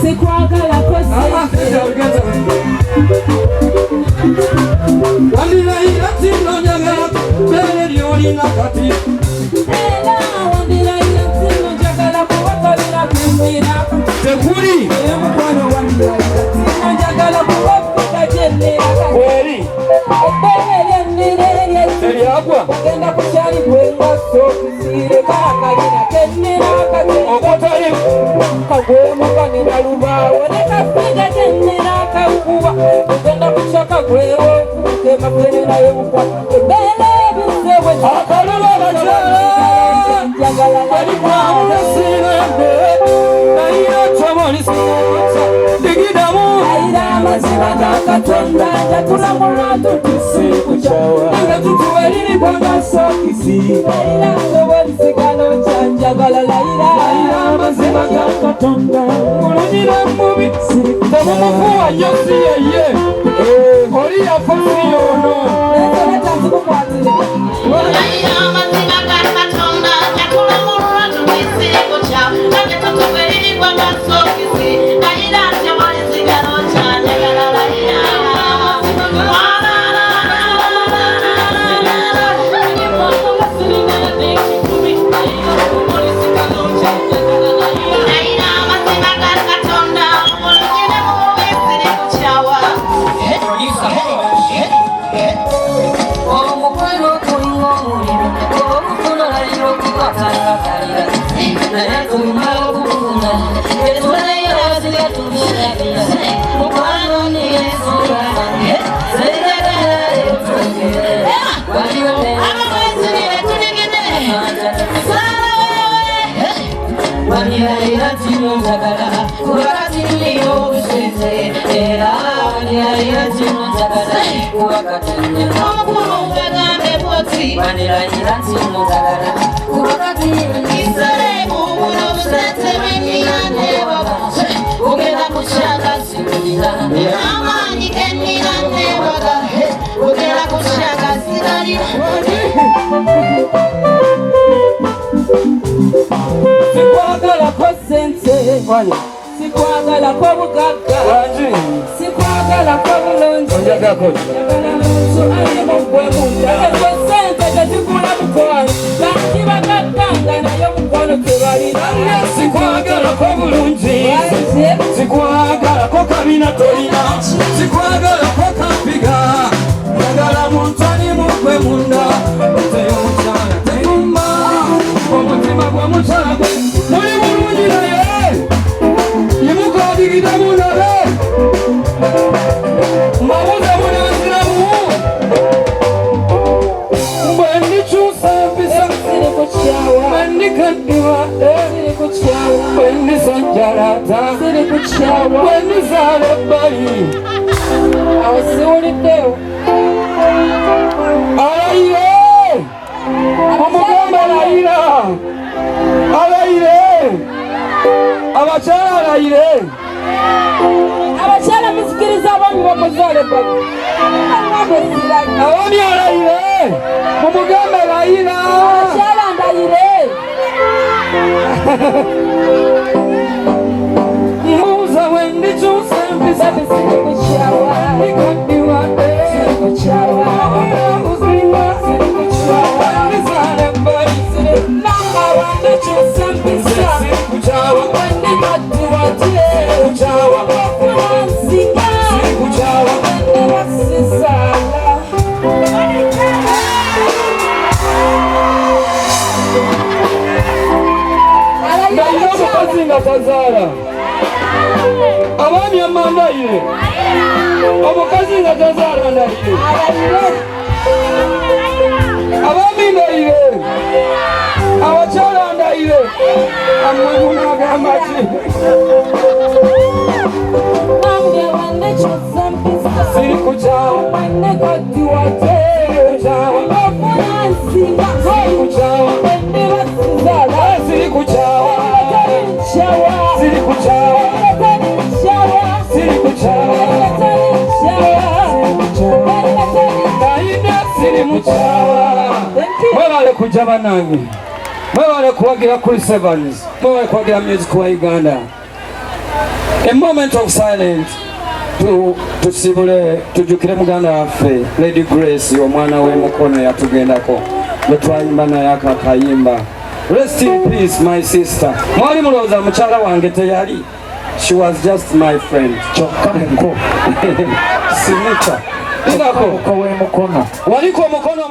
C'est quoi que la cause? Abami ndaire, abachara ndaire, Mwebale kujaba nange, mwebale kuwagira kuri Sevens, mwebale kuwagira music wa Uganda. A moment of silence tusibule tujukire muganda waffe Lady Grace omwana we Mukono yatugendako yetwayimba naye akakayimba. Rest in peace my sister. Mwali mulowooza mukyala wange teyali. She was just my friend. Kyokka muko Simita. Ingako we Mukono waliko Mukono